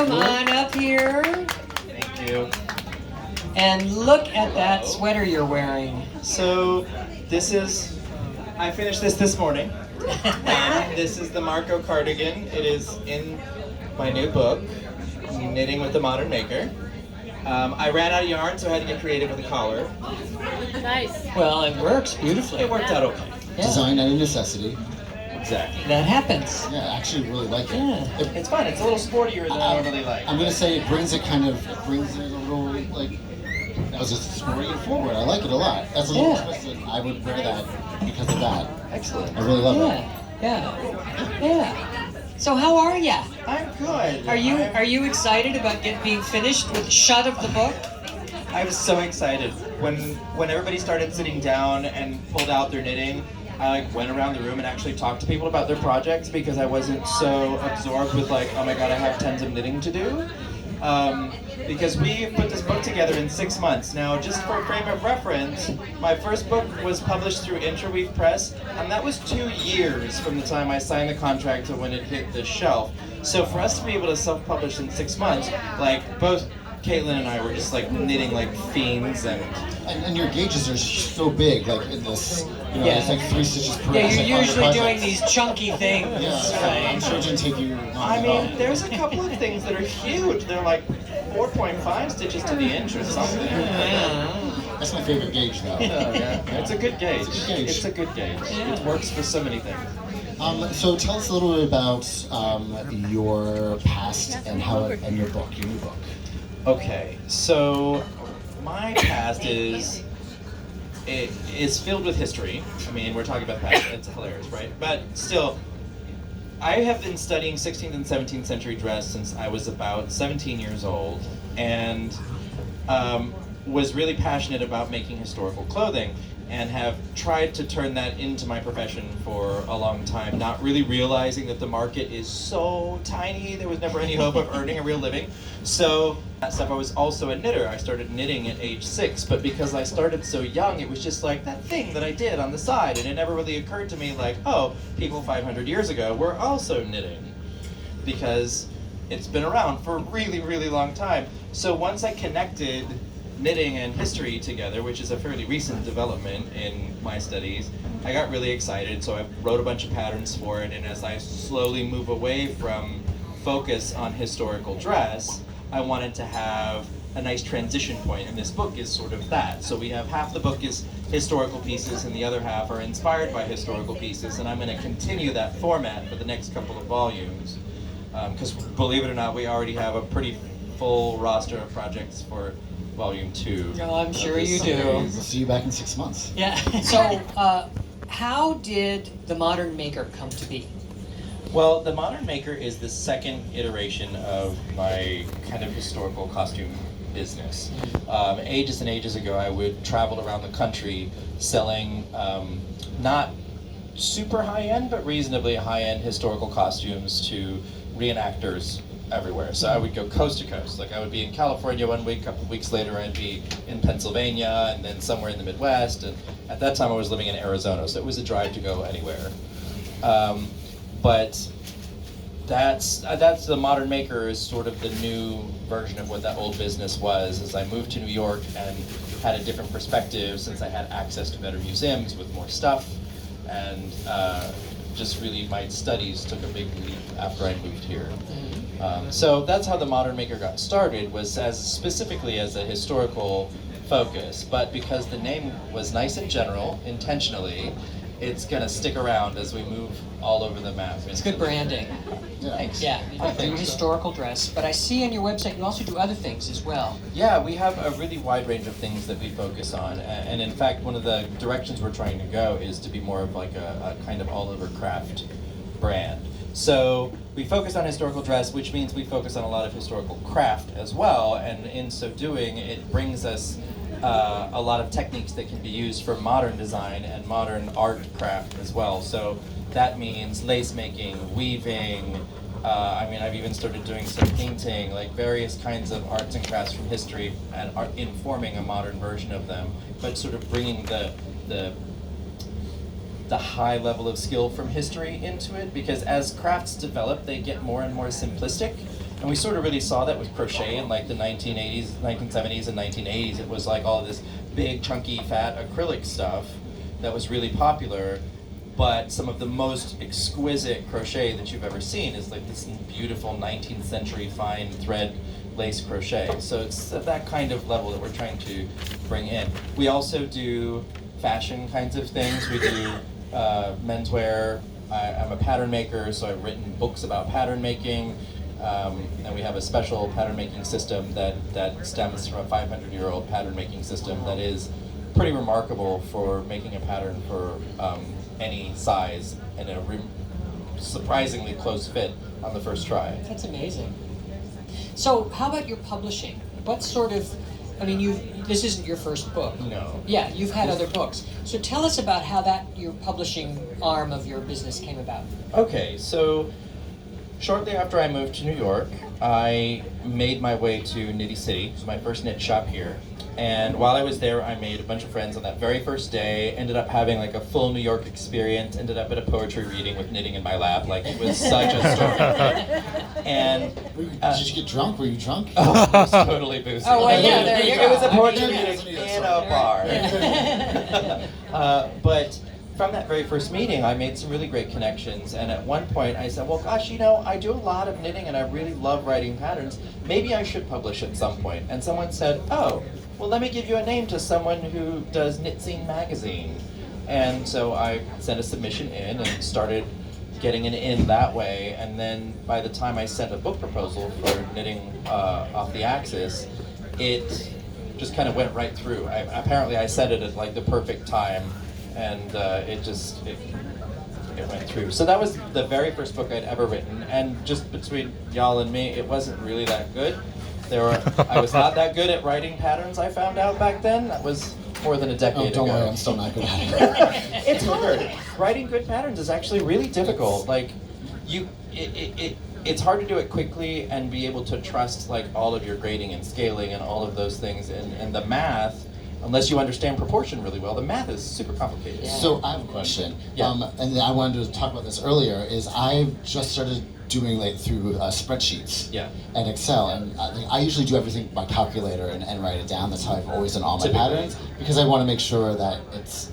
come on up here. Thank you. And look at that sweater you're wearing. So I finished this morning. And this is the Marco cardigan. It is in my new book, Knitting with the Modern Maker. I ran out of yarn, so I had to get creative with the collar. Nice. Well, it works beautifully. It worked out okay. Yeah. Design out of necessity. Exactly. That happens. Yeah, I actually really like it. Yeah. It's fun. It's a little sportier than I normally like. I'm gonna say it brings it a little, like, that was just sporty and forward. I like it a lot. That's a little twisted. I would wear that because of that. Excellent. I really love it. Yeah. So how are ya? I'm good. Are you excited about being finished with the shut of the book? I was so excited when everybody started sitting down and pulled out their knitting. I went around the room and actually talked to people about their projects because I wasn't so absorbed with oh my god, I have tons of knitting to do. Because we put this book together in 6 months. Now, just for a frame of reference, my first book was published through Interweave Press, and that was 2 years from the time I signed the contract to when it hit the shelf. So for us to be able to self-publish in 6 months, both Caitlin and I were just knitting like fiends, and your gauges are so big, in this, it's like 3 stitches per. Yeah, you're usually doing these chunky things. Yeah, Right? I'm sure it didn't take you long I at mean, all. there's a couple of things that are huge. They're 4.5 stitches to the inch or something. That's my favorite gauge, though. Oh, yeah. It's a good gauge. It's a good gauge. It's a good gauge. Yeah. It works for so many things. So tell us a little bit about your past and your book, your new book. Okay, so my past is filled with history. I mean, we're talking about past, it's hilarious, right? But still, I have been studying 16th and 17th century dress since I was about 17 years old, and was really passionate about making historical clothing, and have tried to turn that into my profession for a long time, not really realizing that the market is so tiny, there was never any hope of earning a real living. So that stuff, I was also a knitter. I started knitting at age 6, but because I started so young, it was just that thing that I did on the side, and it never really occurred to me oh, people 500 years ago were also knitting, because it's been around for a really, really long time. So once I connected knitting and history together, which is a fairly recent development in my studies, I got really excited, so I wrote a bunch of patterns for it, and as I slowly move away from focus on historical dress, I wanted to have a nice transition point, and this book is sort of that. So we have half the book is historical pieces, and the other half are inspired by historical pieces, and I'm going to continue that format for the next couple of volumes, because believe it or not, we already have a pretty full roster of projects for Volume 2. Oh, I'm sure you do. We'll see you back in 6 months. Yeah. So, how did the Modern Maker come to be? Well, the Modern Maker is the second iteration of my kind of historical costume business. Ages and ages ago, I would travel around the country selling not super high-end, but reasonably high-end historical costumes to reenactors everywhere. So I would go coast to coast. I would be in California one week, a couple of weeks later I'd be in Pennsylvania, and then somewhere in the Midwest, and at that time I was living in Arizona, so it was a drive to go anywhere. But that's the Modern Maker is sort of the new version of what that old business was, as I moved to New York and had a different perspective since I had access to better museums with more stuff, and just really my studies took a big leap after I moved here. So that's how the Modern Maker got started, was specifically as a historical focus, but because the name was nice and general, intentionally, it's going to stick around as we move all over the map. It's good branding. Yeah. Thanks. Yeah, you do historical dress, but I see on your website you also do other things as well. Yeah, we have a really wide range of things that we focus on, and in fact, one of the directions we're trying to go is to be more of a kind of all-over craft brand. So we focus on historical dress, which means we focus on a lot of historical craft as well, and in so doing, it brings us a lot of techniques that can be used for modern design and modern art craft as well. So that means lace making, weaving, I've even started doing some painting, various kinds of arts and crafts from history, and informing a modern version of them, but sort of bringing the high level of skill from history into it, because as crafts develop, they get more and more simplistic, And we sort of really saw that with crochet in like the 1980s, 1970s and 1980s. It was like all of this big, chunky, fat acrylic stuff that was really popular. But some of the most exquisite crochet that you've ever seen is like this beautiful 19th century fine thread lace crochet. So it's at that kind of level that we're trying to bring in. We also do fashion kinds of things. We do menswear. I'm a pattern maker, so I've written books about pattern making. And we have a special pattern making system that stems from a 500-year-old pattern making system that is pretty remarkable for making a pattern for any size and a surprisingly close fit on the first try. That's amazing. So how about your publishing? What sort of, I mean, this isn't your first book. No. Yeah, you've had other books. So tell us about how your publishing arm of your business came about. Okay, so shortly after I moved to New York, I made my way to Knitty City. It was my first knit shop here. And while I was there, I made a bunch of friends on that very first day, ended up having like a full New York experience, ended up at a poetry reading with knitting in my lap. Like, it was such a story. And did you get drunk? Were you drunk? Oh, it was totally boozy. Oh, well, yeah, there you go. It was a poetry Yeah. reading in a bar. But from that very first meeting, I made some really great connections, and at one point I said, well, gosh, I do a lot of knitting and I really love writing patterns. Maybe I should publish at some point. And someone said, oh, well, let me give you a name to someone who does Knitzine magazine. And so I sent a submission in and started getting an in that way. And then by the time I sent a book proposal for knitting off the axis, it just kind of went right through. Apparently I said it at like the perfect time, and it went through. So that was the very first book I'd ever written, and just between y'all and me, it wasn't really that good. I was not that good at writing patterns, I found out back then. That was more than a decade ago. Don't worry, I'm still not good at it. It's hard. Writing good patterns is actually really difficult. Like, it's hard to do it quickly and be able to trust like all of your grading and scaling and all of those things, and the math. Unless you understand proportion really well, the math is super complicated. Yeah. So I have a question, Yeah. and I wanted to talk about this earlier. Is I've just started doing like through spreadsheets and Excel, and I usually do everything by calculator and write it down. That's how I've always done all my patterns, because I want to make sure that it's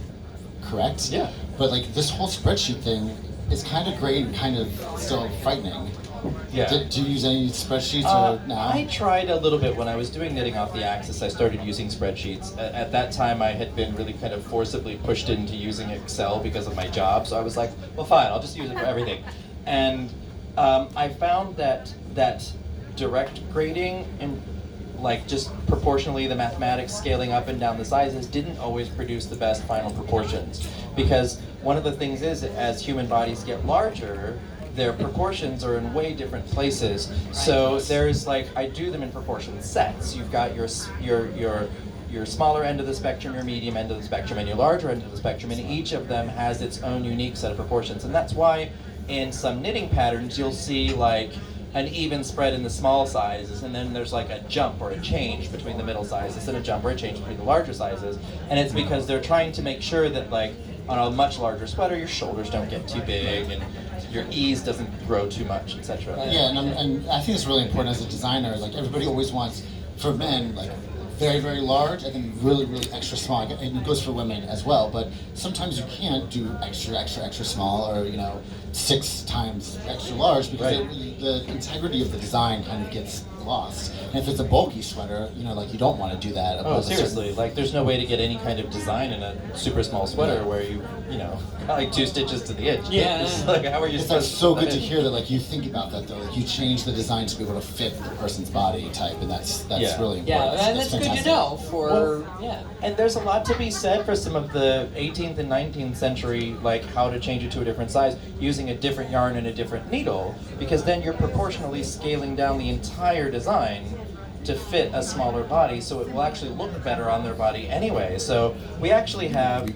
correct. Yeah. But like this whole spreadsheet thing is kind of great and kind of still frightening. Yeah. Do you use any spreadsheets or no? I tried a little bit when I was doing knitting off the axis. I started using spreadsheets. At that time, I had been really kind of forcibly pushed into using Excel because of my job. So I was like, well, fine, I'll just use it for everything. And I found that direct grading and like just proportionally the mathematics scaling up and down the sizes didn't always produce the best final proportions, because one of the things is, as human bodies get larger, their proportions are in way different places. So there's like, I do them in proportion sets. You've got your smaller end of the spectrum, your medium end of the spectrum, and your larger end of the spectrum, and each of them has its own unique set of proportions. And that's why in some knitting patterns you'll see like an even spread in the small sizes, and then there's like a jump or a change between the middle sizes and a jump or a change between the larger sizes. And it's because they're trying to make sure that like on a much larger sweater your shoulders don't get too big and your ease doesn't grow too much, etc. Yeah, and I think it's really important as a designer. Like, everybody always wants, for men, like very, very large, and then really, really extra small. And it goes for women as well. But sometimes you can't do extra, extra, extra small, or 6 times extra large, because the integrity of the design kind of gets lost. And if it's a bulky sweater, like, you don't want to do that. Oh, seriously, like there's no way to get any kind of design in a super small sweater where you got like 2 stitches to the inch. Yeah. It's like, how are you That's supposed so to good to hear that, like, you think about that, though. Like, you change the design to be able to fit the person's body type, and that's really important. Yeah, and that's good to know for, And there's a lot to be said for some of the 18th and 19th century, like how to change it to a different size using a different yarn and a different needle, because then you're proportionally scaling down the entire design to fit a smaller body, so it will actually look better on their body anyway. So we actually have,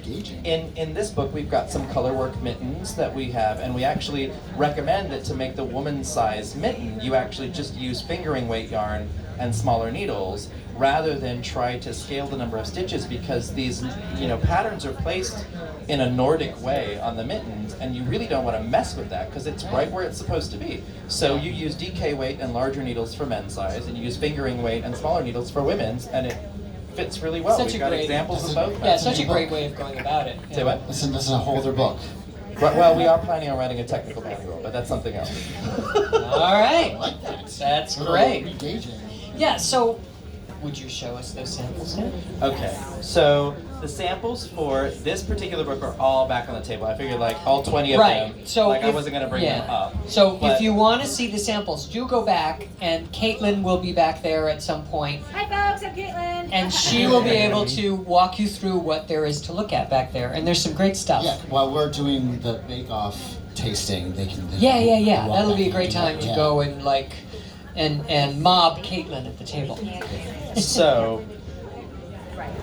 in this book, we've got some color work mittens that we have, and we actually recommend that to make the woman's size mitten, you actually just use fingering weight yarn and smaller needles, rather than try to scale the number of stitches, because these, patterns are placed in a Nordic way on the mittens, and you really don't want to mess with that because it's right where it's supposed to be. So you use DK weight and larger needles for men's size, and you use fingering weight and smaller needles for women's, and it fits really well. Such We've a got great- examples of both. Yeah, such a great way of going about it. Say what? This is a whole other book. Well, we are planning on writing a technical manual, but that's something else. All right. I like that. That's Little great. engaging. Yeah, so would you show us those samples now? Okay, so the samples for this particular book are all back on the table. I figured like all 20 of them, So I if- wasn't going to bring them up. So But- if you want to see the samples, do go back, and Caitlin will be back there at some point, Hi folks, I'm Caitlin. and she will be able to walk you through what there is to look at back there. And there's some great stuff. Yeah, while we're doing the bake-off tasting, they can. Yeah. walk That'll back be a and great do time that, to yeah. go and mob Caitlin at the table. So,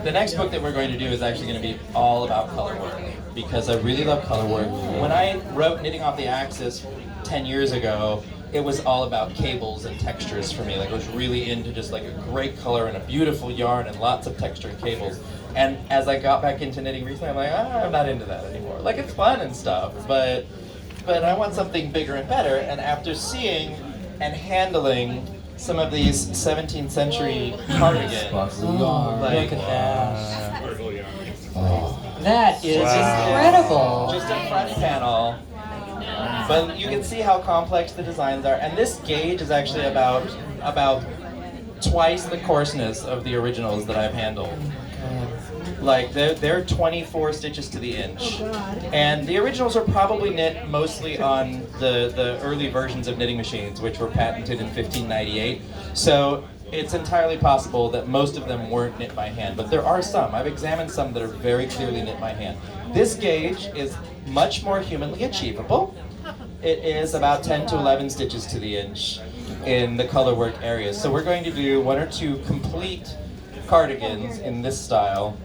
the next book that we're going to do is actually going to be all about color work, because I really love color work. When I wrote Knitting Off the Axis 10 years ago, it was all about cables and textures for me. Like, I was really into just like a great color and a beautiful yarn and lots of texture and cables. And as I got back into knitting recently, I'm like, I'm not into that anymore. Like, it's fun and stuff, but I want something bigger and better. And after seeing and handling some of these 17th century cardigans, like, Look at that. Oh. That is incredible. just a front panel, but you can see how complex the designs are. And this gauge is actually about twice the coarseness of the originals that I've handled. Like, they're 24 stitches to the inch. And the originals are probably knit mostly on the early versions of knitting machines, which were patented in 1598. So it's entirely possible that most of them weren't knit by hand, but there are some. I've examined some that are very clearly knit by hand. This gauge is much more humanly achievable. It is about 10 to 11 stitches to the inch in the color work areas. So we're going to do 1 or 2 complete cardigans in this style.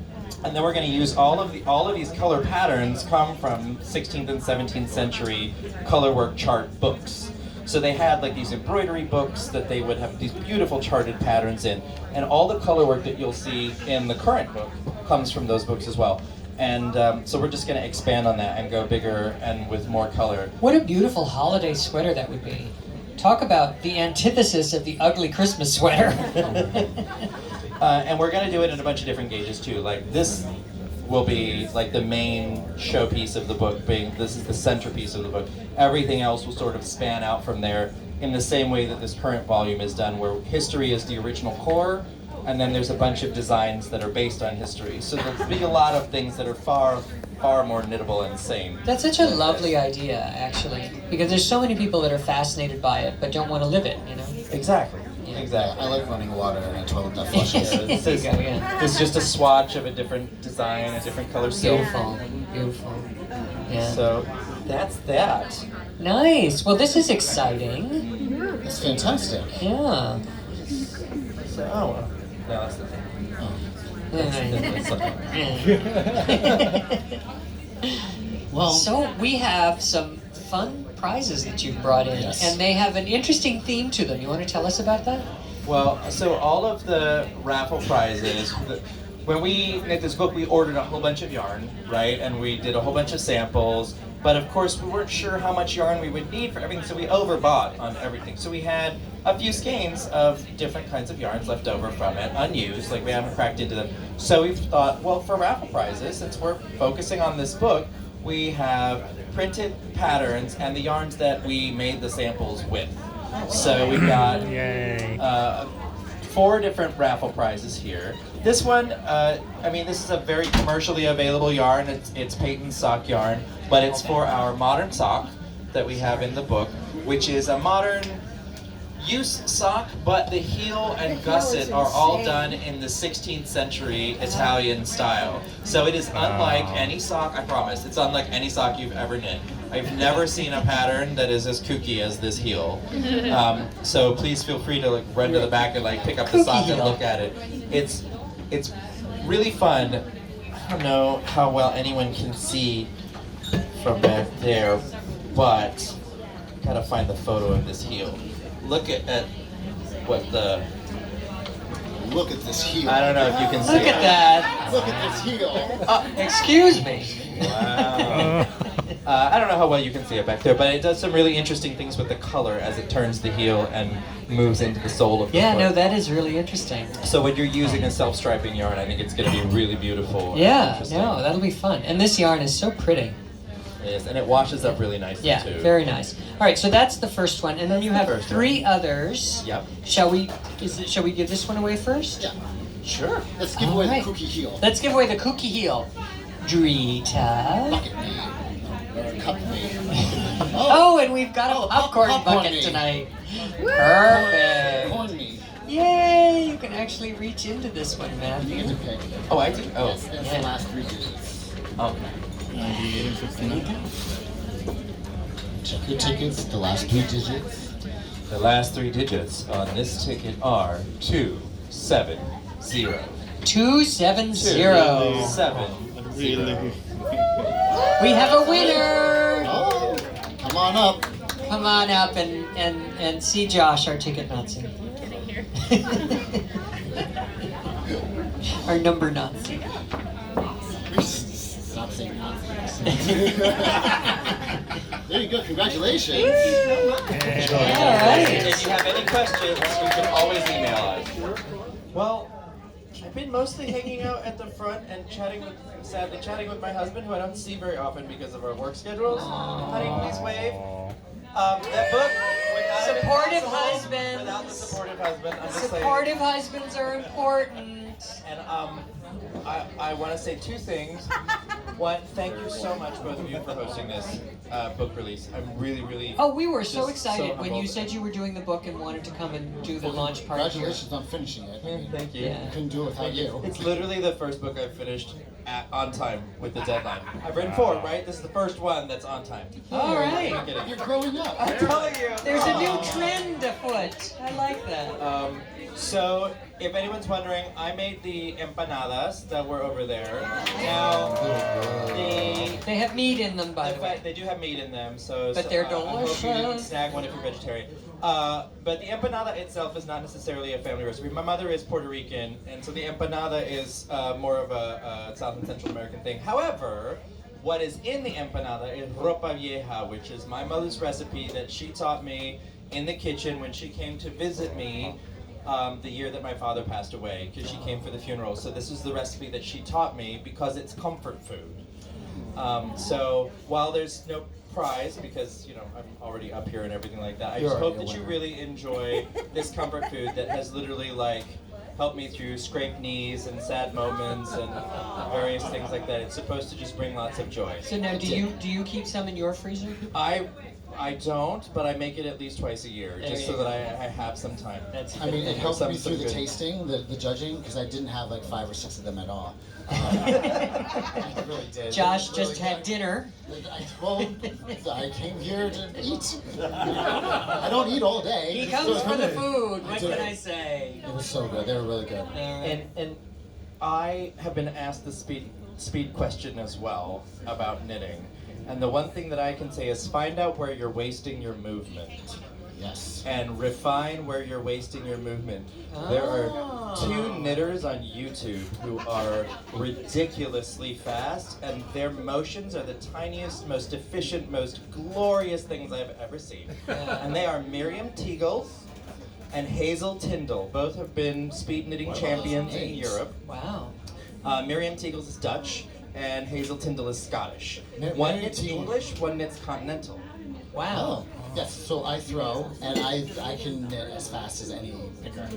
And then we're going to use all of these color patterns come from 16th and 17th century color work chart books. So they had like these embroidery books that they would have these beautiful charted patterns in, and all the color work that you'll see in the current book comes from those books as well. And so we're just going to expand on that and go bigger and with more color. What a beautiful holiday sweater that would be. Talk about the antithesis of the ugly Christmas sweater. And we're going to do it in a bunch of different gauges too. Like, this will be like the main showpiece of the book, this is the centerpiece of the book. Everything else will sort of span out from there in the same way that this current volume is done, where history is the original core, and then there's a bunch of designs that are based on history. So there'll be a lot of things that are far more knittable and same. That's such a lovely idea, actually, because there's so many people that are fascinated by it but don't want to live it, you know? Exactly. Yeah. Exactly. I like running water in a toilet that flushes. This is, There you go, yeah. this is just a swatch of a different design, a different color silk. Beautiful. Yeah. So that's that. Nice. Well, this is exciting. It's fantastic. Yeah. So, oh, well. No, that's the thing. That's something. Well, So we have some fun prizes that you've brought in, Yes. and they have an interesting theme to them. You want to tell us about that? Well, so all of the raffle prizes, when we knit this book, we ordered a whole bunch of yarn, right? And we did a whole bunch of samples. But of course, we weren't sure how much yarn we would need for everything, so we overbought on everything. So we had a few skeins of different kinds of yarns left over from it, unused, like we haven't cracked into them. So we thought, well, for raffle prizes, since we're focusing on this book, we have printed patterns and the yarns that we made the samples with. So we've got 4 different raffle prizes here. This one, this is a very commercially available yarn. It's Peyton sock yarn, but it's for our modern sock that we have in the book, which is a modern use sock, but the heel and gusset are all done in the 16th century Italian style. So it is unlike any sock, I promise, it's unlike any sock you've ever knit. I've never seen a pattern that is as kooky as this heel. So please feel free to run to the back and pick up the sock and look at it. It's really fun. I don't know how well anyone can see from back there, but gotta find the photo of this heel. Look at what the look at this heel. I don't know if you can see Look at that. Look at this heel. Excuse me. Wow. I don't know how well you can see it back there, but it does some really interesting things with the color as it turns the heel and moves into the sole of the Yeah, foot. no, that is really interesting. So when you're using a self-striping yarn, I think it's going to be really beautiful. and Yeah, interesting. no, that'll be fun. And this yarn is so pretty. Yes, and it washes up really nicely Yeah, too. very nice. All right, so that's the first one, and then you have First 3 others. Yep. Shall we give this one away first? Yeah. Sure. Let's give All away right. the kooky heel. Let's give away the kooky heel. Drita. Bucket me. Or cup me. Oh, and we've got a Oh, popcorn popcorn bucket me. tonight. Perfect. Corn me. Yay! You can actually reach into this one, You Matthew. get to pick. Oh, I do. Oh. Yes, it's Yeah. the last 3 digits. Okay. Check your tickets, the last 3 digits. The last 3 digits on this ticket are 270. 270. 270. We have a winner. Oh, come on up. Come on up and see Josh, our ticket Nazi. Our number Nazi. Stop saying nonsense. There you go, congratulations. All right. If you have any questions, you can always email us. Well, I've been mostly hanging out at the front and sadly chatting with my husband, who I don't see very often because of our work schedules. Honey, please wave. That book, without it Supportive possible, husbands. Without the supportive husband, I'm just saying. Supportive husbands are important. And I want to say 2 things. One, thank you so much, both of you, for hosting this book release. I'm really. Oh, we were so Just excited so when you humbled. said you were doing the book and wanted to come and do the launch party. Congratulations on finishing it. I mean, Thank you. Yeah. I couldn't do it without you. It's literally the first book I've finished on time with the deadline. I've written 4, right? This is the first one that's on time. All I'm right. not kidding. You're growing up. I'm telling you. There's a new trend afoot. I like that. So, if anyone's wondering, I made the empanadas that were over there. Now, They have meat in them, by the way. they do have meat in them, so But they're I hope you didn't delicious. snag one if you're vegetarian. But the empanada itself is not necessarily a family recipe. My mother is Puerto Rican, and so the empanada is more of a South and Central American thing. However, what is in the empanada is ropa vieja, which is my mother's recipe that she taught me in the kitchen when she came to visit me the year that my father passed away, because she came for the funeral. So this is the recipe that she taught me because it's comfort food. So while there's no prize, because I'm already up here and everything like that, I just hope that you really enjoy this comfort food that has literally helped me through scraped knees and sad moments and various things like that. It's supposed to just bring lots of joy. So now, do you keep some in your freezer? I don't, but I make it at least twice a year, There just you so go. that I have some time. That's I mean, it helped Some me through the good- tasting, the judging, because I didn't have like 5 or 6 of them at all. I really did. Josh Really just had good. dinner. I came here to eat. I don't eat all day. He It's comes so for the good. food. I What do. can I say? It was so good. They were really good. All right. And I have been asked the speed question as well about knitting. And the one thing that I can say is find out where you're wasting your movement Yes. and refine where you're wasting your movement. There are 2 knitters on YouTube who are ridiculously fast, and their motions are the tiniest, most efficient, most glorious things I've ever seen. And they are Miriam Teagles and Hazel Tyndall. Both have been speed knitting champions in names. Europe. Wow. Miriam Teagles is Dutch, and Hazel Tyndall is Scottish. Miriam One knits Teagles. English, one knits continental. Wow. Oh, yes. So I throw, and I can knit as fast as any knitter.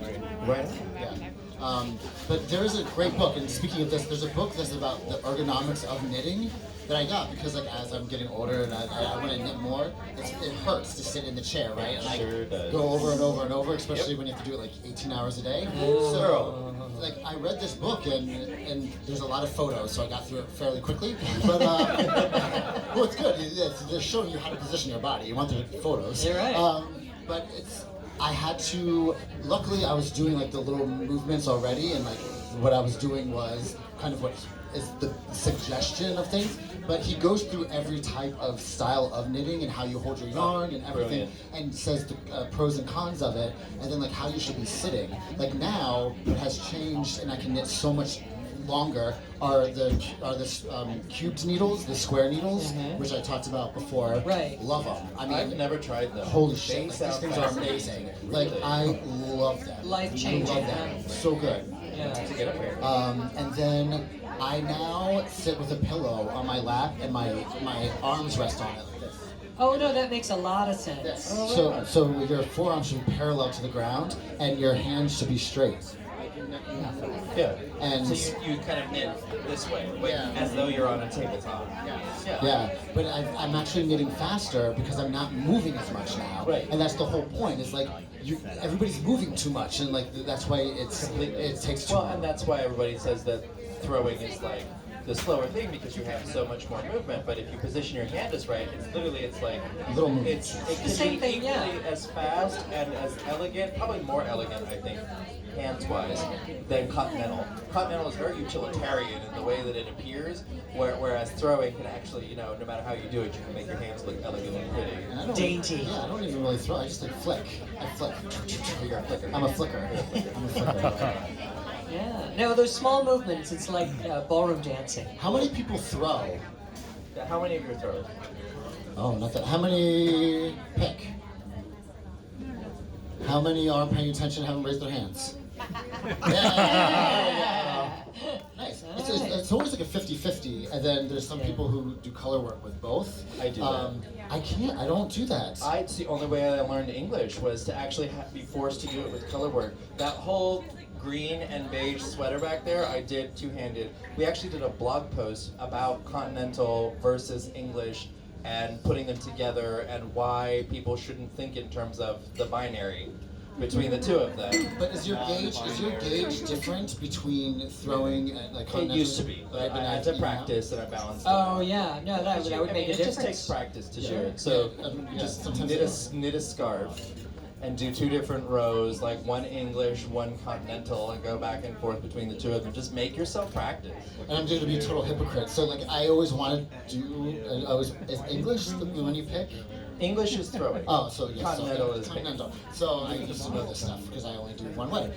Right? Yeah. But there is a great book, and speaking of this, there's a book that's about the ergonomics of knitting that I got because as I'm getting older and I want to knit more, it hurts to sit in the chair, right? And Sure does. go over and over and over, especially when you have to do it 18 hours a day. So, I read this book and there's a lot of photos, so I got through it fairly quickly. But well, it's good. They're showing you how to position your body. You want the photos. You're right. But I had to. Luckily, I was doing the little movements already, and what I was doing was kind of what is the suggestion of things, but he goes through every type of style of knitting and how you hold your yarn and everything, and says the pros and cons of it, and then like how you should be sitting. Like now, what has changed, and I can knit so much longer, are the cubed needles, the square needles, which I talked about before. Right. Love them. I mean, I've never tried them. holy They shit, like, these sound things are fascinating. amazing. Like I love them. Life-changing, I love them. huh? So good. Yeah. To get a pair. And then I now sit with a pillow on my lap and my arms rest on it like this. Oh no, that makes a lot of sense. So your forearms should be parallel to the ground and your hands should be straight. Yeah. And So you kind of knit this way, but as though you're on a tabletop. yeah, but I'm actually knitting faster because I'm not moving as much now. Right. And that's the whole point. Is like everybody's moving too much, and like that's why it takes too Well, long. and that's why everybody says that throwing is like the slower thing because you have so much more movement. But if you position your hand just right, it's like Little movements. it can same be thing, equally as fast and as elegant, probably more elegant, I think, hands-wise, than continental. Continental is very utilitarian in the way that it appears, whereas throwing can actually, no matter how you do it, you can make your hands look elegant and pretty. And I don't Dainty. Yeah, I don't even really throw. I just like flick. I flick. You're a flicker. I'm a flicker. I'm a flicker. Yeah. No, those small movements, it's like ballroom dancing. How many people throw? How many of your throws? Oh, not that. How many pick? How many aren't paying attention and haven't raised their hands? Yeah. Nice. It's always like a 50-50, and then there's some people who do color work with both. I do that. I can't. I don't do that. It's the only way I learned English was to actually be forced to do it with color work. That whole green and beige sweater back there, I did two-handed. We actually did a blog post about continental versus English and putting them together and why people shouldn't think in terms of the binary between the two of them. But is your gauge different between throwing and like It continental? used to be. Right, but I now had to you know? practice and I balanced it. Oh yeah, no, that would make a It difference. just takes practice to do it. So just sometimes knit a scarf and do two different rows, like one English, one continental, and go back and forth between the two of them. Just make yourself practice. And I'm going to be a total hypocrite. So like I always wanted to do. Is English the one you pick? English is throwing. Oh, so yes. Continental so, is continental. So I used to know this stuff because I only do one way.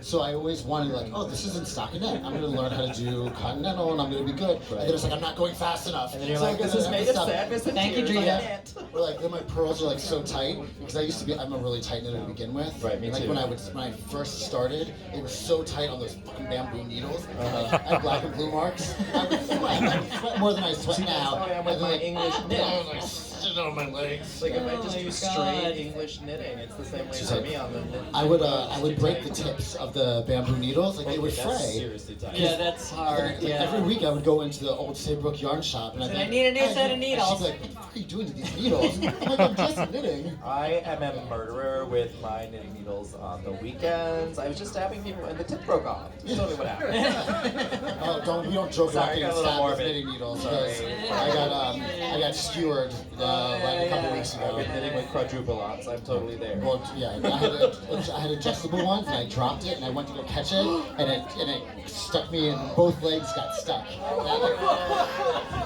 So I always wanted like, oh, this isn't stockinette. I'm going to learn how to do continental, and I'm going to be good. And then it's like I'm not going fast enough. And then you're So like, I this gotta is made of stop. sadness and Thank you, tears. Drita. I can't. Or like then my pearls are like so tight because I used to be. I'm a really tight knitter to begin with. Right, me like too. when I first started, it was so tight on those fucking bamboo needles. Like, I had black and blue marks. I would sweat more than I sweat now. That's how I am with And my then, English knit. I was like, shit on my legs. Like if I Oh just my do God. straight English knitting, it's the same way She's for like, me on the knit. I would break the tips of the bamboo needles, like they would That's fray. seriously tight. Yeah, that's hard. Like, Yeah. every week I would go into the old Saybrook yarn shop and I'd be I like, need a new "Hey," set of and needles. she'd be like, what the fuck are you doing to these needles? I'm like, I'm just knitting. I am a murderer with my knitting needles on the weekends. I was just stabbing people and the tip broke off. That's totally what happened. We don't joke about Sorry, being I got a little stabbed with morbid. knitting needles. Sorry. Because I got skewered like a couple weeks I've ago. been knitting with quadruplots. I'm totally there. Well, yeah, I had adjustable ones and I dropped it and I went to go catch it and it stuck me and both legs got stuck.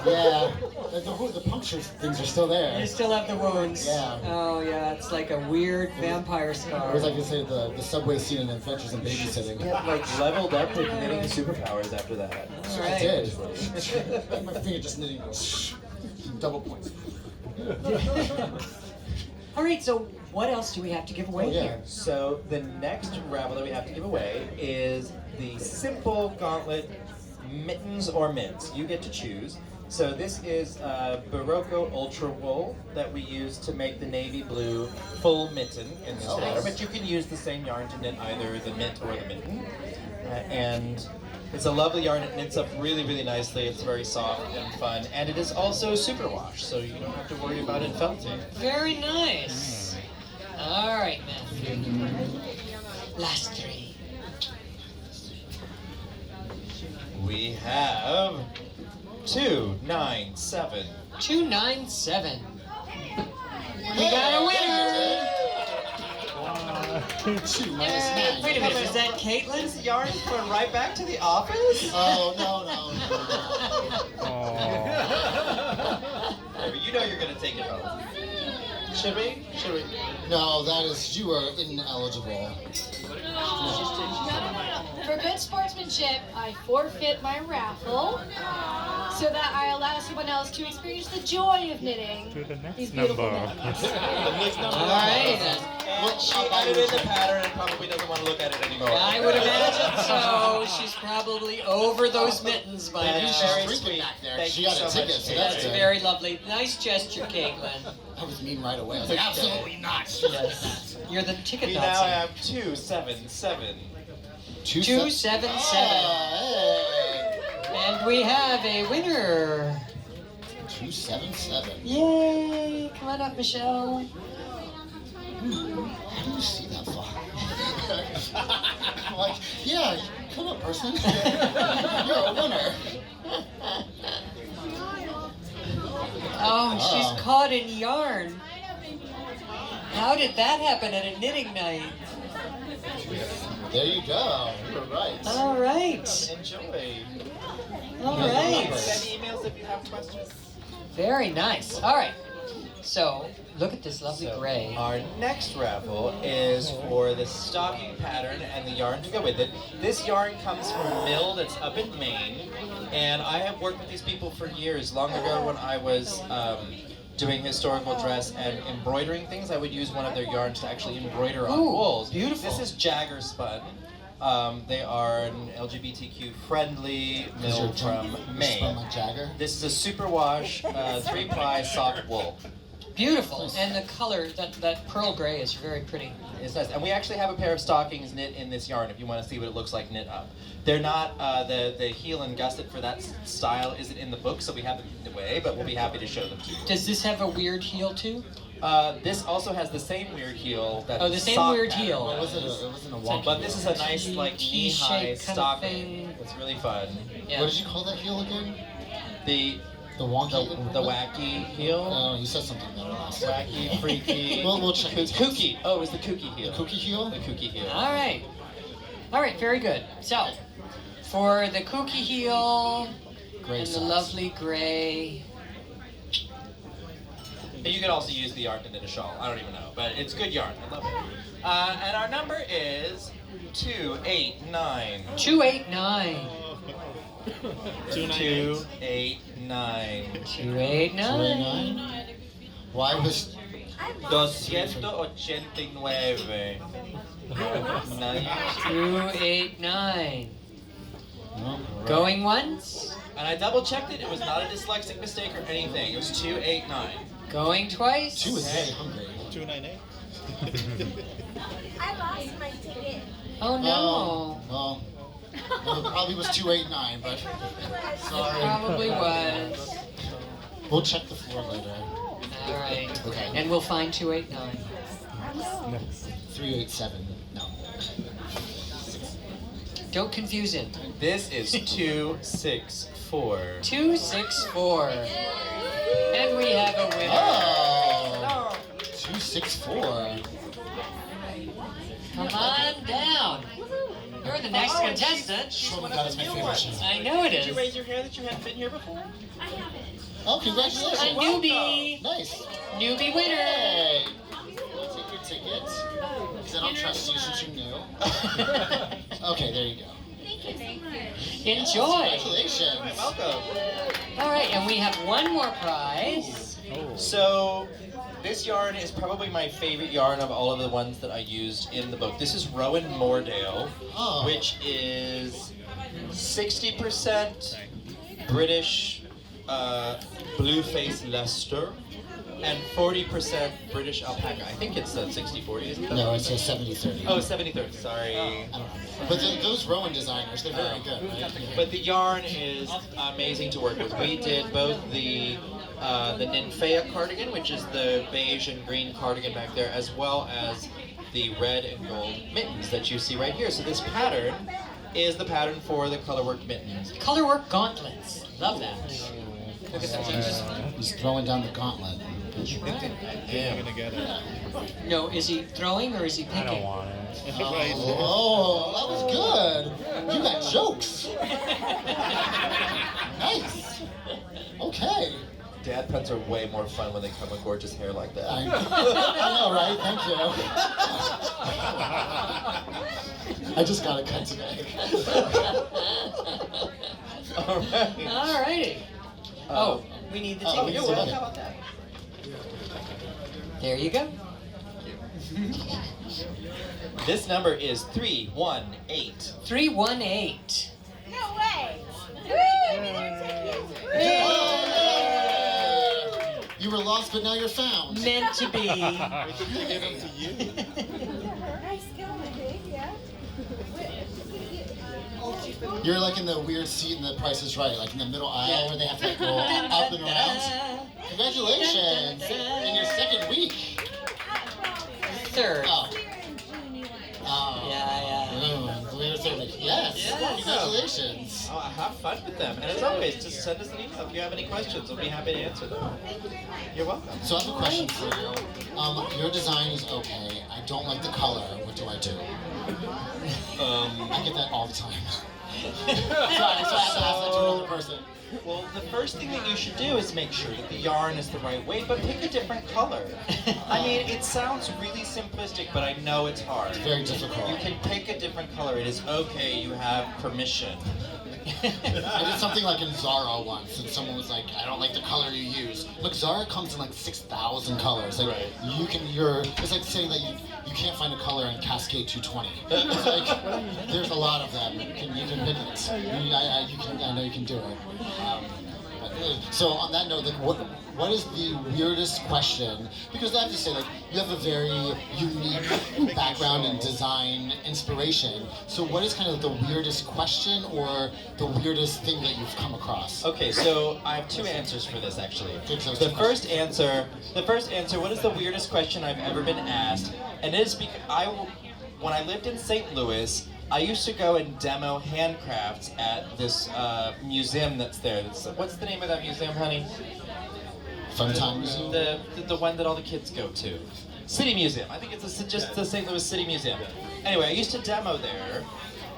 Yeah, the punctures things are still there. You still have the wounds. Yeah. Oh yeah, it's like a weird vampire scar. It was like you say the subway scene in Adventures in Babysitting. Yeah, like leveled up with knitting superpowers after that. All I right. did. My finger just knitting double points. All right. So what else do we have to give away Oh, yeah. here? So the next raffle that we have to give away is the Simple Gauntlet Mittens or Mints. You get to choose. So this is Barocco Ultra Wool that we use to make the navy blue full mitten in this sweater. But you can use the same yarn to knit either the mint or the mitten. And it's a lovely yarn. It knits up really, really nicely. It's very soft and fun. And it is also superwash, so you don't have to worry about it felting. Very nice. All right, Matthew. Last three. We have 297. 297. We got a winner. 2 minus 9. Wait a minute, is that Caitlin's? This yarn going right back to the office? Oh, no. You know you're gonna take it home. Should we? No, that is, you are ineligible. For good sportsmanship, I forfeit my raffle so that I allow someone else to experience the joy of knitting To the next these beautiful number. mittens. All right. Well, she edited the pattern and probably doesn't want to look at it anymore. I would imagine so. She's probably over those mittens by That now. is very She's drinking sweet. back there. Thank She you got so a ticket, much. so That's that's good. very lovely. Nice gesture, Caitlin. I was mean right away. I was like, absolutely not. Yes. You're the ticket We Nazi. now have 277. 277. And we have a winner. 277. Yay! Come on up, Michelle. How do you see that far? I'm like, yeah, come on, person. You're a winner. Oh, she's caught in yarn. How did that happen at a knitting night? There you go. You're right. All right. Enjoy. All right. Send emails if you have questions. Very nice. All right. So, look at this lovely gray. Our next raffle is for the stocking pattern and the yarn to go with it. This yarn comes from a mill that's up in Maine, and I have worked with these people for years. Long ago when I was doing historical dress and embroidering things, I would use one of their yarns to actually embroider on Ooh, wools. beautiful. This is Jagger spun. They are an LGBTQ friendly mill from Maine. Like Jagger. This is a superwash 3-ply soft wool. Beautiful. And the color, that pearl gray is very pretty. It's nice. And we actually have a pair of stockings knit in this yarn if you want to see what it looks like knit up. They're not, the heel and gusset for that style isn't in the book, so we have them hidden away, but we'll be happy to show them to you. Does this have a weird heel too? This also has the same weird heel that Oh, the same sock weird pattern heel. It does. wasn't a wonky. But this is a nice, like, knee-high Key-shaped kind of stocking. thing. It's really fun. Yeah. What did you call that heel again? The The wonky. the wacky heel. Oh, you said something better last time. Wacky, freaky. We'll check it. Kooky. Oh, it was the kooky heel. Kooky heel? The kooky heel. All right. All right, very good. So, for the kooky heel Great and the size. lovely gray. And you could also use the yarn to knit a shawl. I don't even know, but it's good yarn. I love it. And our number is 289. 289. 289. 289. 289. Why was 289. 289. no, right. Going once. And I double checked it. It was not a dyslexic mistake or anything. It was 289. Going twice. 2 is very hungry. 298. I lost my ticket. Oh no. Well, it probably was 289, but sorry. Probably was. We'll check the floor later. All right. Okay. And we'll find 289. 387. No. Don't confuse it. This is 264. 264. And we have a winner. Oh! 264. Come on down. You're the next contestant. Oh my god, that's my favorite show. I know it Did you is. raise your hair that you hadn't been here before? Oh, congratulations. A newbie. Nice. Newbie winner. Hey! We'll take your ticket. Because I don't trust you since you're new. Okay, there you go. Enjoy. Congratulations. Welcome. All right, and we have one more prize. So, this yarn is probably my favorite yarn of all of the ones that I used in the book. This is Rowan Moordale, Oh. which is 60% British Blueface Leicester and 40% British Alpaca. I think it's 60-40, isn't it? No, it's a 70-30. Oh, 70-30, sorry. I don't know. But those Rowan designers, they're very good, right? Yeah. But the yarn is amazing to work with. We did both the Ninfea cardigan, which is the beige and green cardigan back there, as well as the red and gold mittens that you see right here. So this pattern is the pattern for the colorwork mittens. Colorwork gauntlets. Love that. Look at that. He's throwing down the gauntlet. That's right. I'm gonna get it. No, is he throwing or is he picking? I don't want it. Oh, that was good. You got jokes. Nice. Okay. Dad puns are way more fun when they come with gorgeous hair like that. I know, right? Thank you. I just got a cut today. All right. Alrighty. Oh, we need the Oh, tickets. you're welcome. How about that? There you go. This number is 318. 318. No way! You were lost, but now you're found. Meant to be. I think they gave them to you. Nice going, yeah. You're like in the weird seat in The Price is Right, like in the middle aisle where they have to like, go up and around. Congratulations! In your second week. Third. Oh. Yeah. Your third week. Yes. Yes. Congratulations. Oh, have fun with them. And as always, just send us an email if you have any questions. We'll be happy to answer them. You're welcome. So I have a question for you. Your design is okay. I don't like the color. What do I do? I get that all the time. Sorry, so I have to ask that to another person. Well, the first thing that you should do is make sure that the yarn is the right weight, but pick a different color. I mean, it sounds really simplistic, but I know it's hard. Very difficult. You can pick a different color. It is okay. You have permission. I did something like in Zara once, and someone was like, "I don't like the color you use." Look, Zara comes in like 6,000 colors. Like Right. it's like saying that you can't find a color in Cascade 220. It's like there's a lot of them. You can pick it. I know you can do it. So on that note, like what is the weirdest question? Because I have to say, like, you have a very unique background in design inspiration. So what is kind of the weirdest question or the weirdest thing that you've come across? Okay, so I have two answers for this actually. Okay, so The two first answer, what is the weirdest question I've ever been asked? And it is because when I lived in St. Louis, I used to go and demo handcrafts at this museum that's there. What's the name of that museum, honey? Fun times. The one that all the kids go to. City Museum. I think it's just the St. Louis City Museum. Anyway, I used to demo there,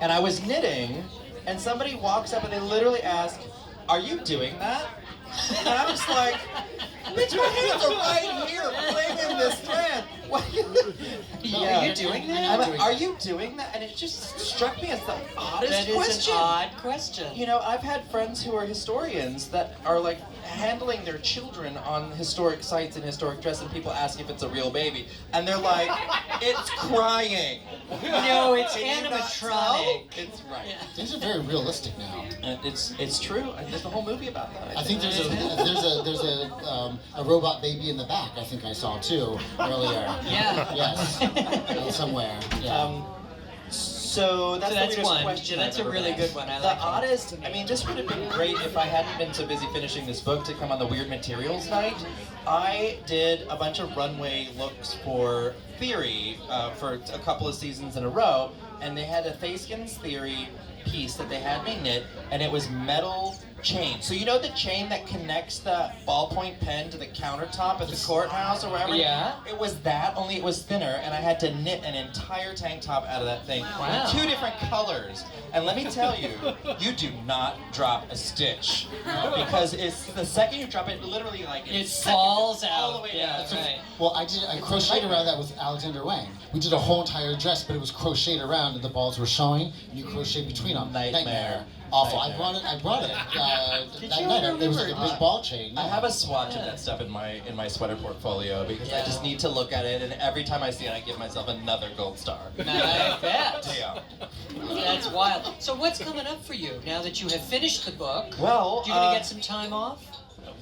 and I was knitting, and somebody walks up and they literally ask, "Are you doing that?" And I was like, "Bitch, my hands are right here playing in this thread. What are you doing that? Are you doing that?" And it just struck me as the oddest That is question. an odd question. You know, I've had friends who are historians that are like handling their children on historic sites and historic dress, and people ask if it's a real baby, and they're like, "It's crying." No, it's Can you not animatronic. tell? It's right. These are very realistic now. And it's true. And there's a whole movie about that. I think there's a robot baby in the back. I think I saw too earlier. Yeah. Yes. Somewhere. Yeah. So that's, So that's the weirdest one. question. Yeah, that's I've a ever really been good asked. one. I the like that. oddest. I mean, this would have been great if I hadn't been so busy finishing this book to come on the Weird Materials night. I did a bunch of runway looks for Theory for a couple of seasons in a row, and they had a Thayskins Theory piece that they had me knit, and it was metal chain. So you know the chain that connects the ballpoint pen to the countertop at the courthouse or wherever? Yeah. It was that, only it was thinner, and I had to knit an entire tank top out of that thing. Wow. In 2 different colors. And let me tell you, you do not drop a stitch. Because it's the second you drop it, literally like It seconds, falls it's all out. the way Yeah, down. right. Well, I crocheted around that with Alexander Wang. We did a whole entire dress, but it was crocheted around and the balls were showing, and you crochet between them. Nightmare. Awful. Nightmare. I brought it. Did That you night. It was like a remember? big ball chain. I have a swatch of that stuff in my sweater portfolio because I Yeah. just need to look at it, and every time I see it, I give myself another gold star. I bet. Yeah. That's wild. So what's coming up for you now that you have finished the book? Well, You gonna get some time off?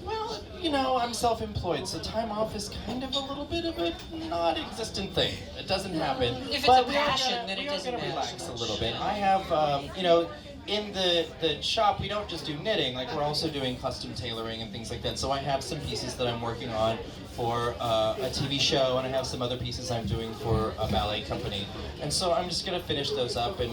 Well, you know, I'm self-employed, so time off is kind of a little bit of a non-existent thing. It doesn't happen. If it's But a we are passion, gonna- then it we are doesn't gonna matter relax so a much. little bit. I have, you know, in the shop, we don't just do knitting. Like, we're also doing custom tailoring and things like that. So I have some pieces that I'm working on for a TV show, and I have some other pieces I'm doing for a ballet company. And so I'm just gonna finish those up and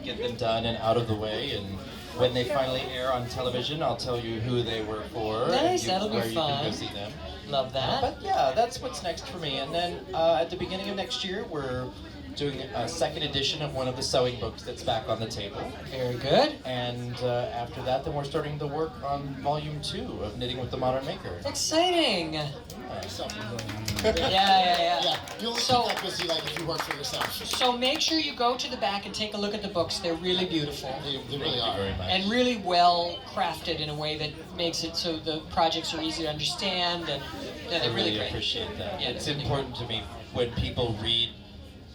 get them done and out of the way. And when they finally air on television, I'll tell you who they were for. Nice, and that'll be where you can fun. go see them. Love that. But yeah, that's what's next for me. And then at the beginning of next year, we're doing a second edition of one of the sewing books that's back on the table. Very good. And after that, then we're starting to work on volume 2 of Knitting with the Modern Maker. Exciting. Yeah. You only So- keep that busy like if you work for yourself. So make sure you go to the back and take a look at the books. They're really beautiful They really are. Very much. and really well crafted in a way that makes it so the projects are easy to understand, and yeah, I they're really really great. appreciate that. Yeah, It's they're really important to me when people read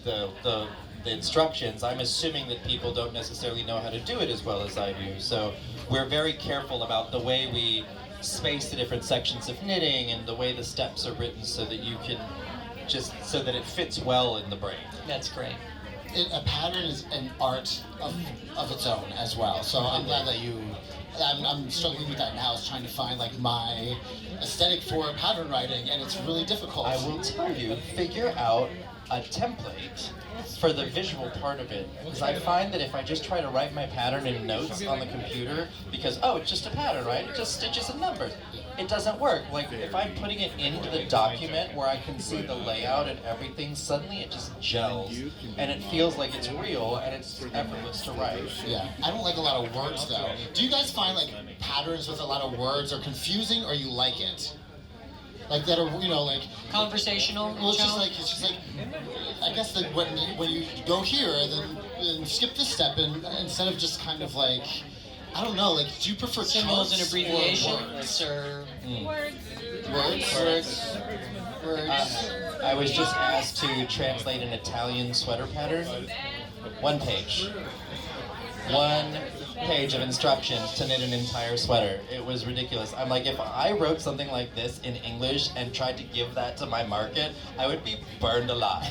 the instructions. I'm assuming that people don't necessarily know how to do it as well as I do. So we're very careful about the way we space the different sections of knitting and the way the steps are written so that you can so that it fits well in the brain. That's great. A pattern is an art of its own as well. So I'm glad that I'm struggling with that now, is trying to find like my aesthetic for pattern writing, and it's really difficult. I will tell you, figure out a template for the visual part of it, because I find that if I just try to write my pattern in notes on the computer, because it's just a pattern, right? It just stitches and numbers. It doesn't work. Like if I'm putting it into the document where I can see the layout and everything, suddenly it just gels and it feels like it's real and it's effortless to write. Yeah, I don't like a lot of words though. Do you guys find like patterns with a lot of words are confusing, or you like it? Like that are, like, Conversational. well, it's challenge? just like, I guess that when you go here, then skip this step, and instead of just kind of like, I don't know, like, do you prefer Symbols and chunks or abbreviations or words? words. I was just asked to translate an Italian sweater pattern. 1 page. 1 page of instructions to knit an entire sweater. It was ridiculous. I'm like, if I wrote something like this in English and tried to give that to my market, I would be burned alive.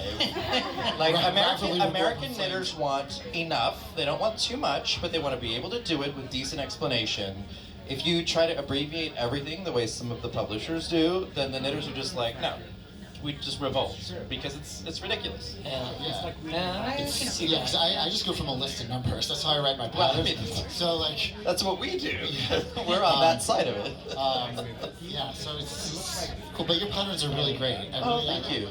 Like American knitters want enough. They don't want too much, but they want to be able to do it with decent explanation. If you try to abbreviate everything the way some of the publishers do, then the knitters are just like, no. We just revolt because it's ridiculous. Yeah. Yeah. I can see Yeah, that. because I just go from a list of numbers. That's how I write my Well, I patterns. mean- So like, That's what we do. We're on that side of it. yeah. So it's cool. But your patterns are really great. I Oh, really, thank you.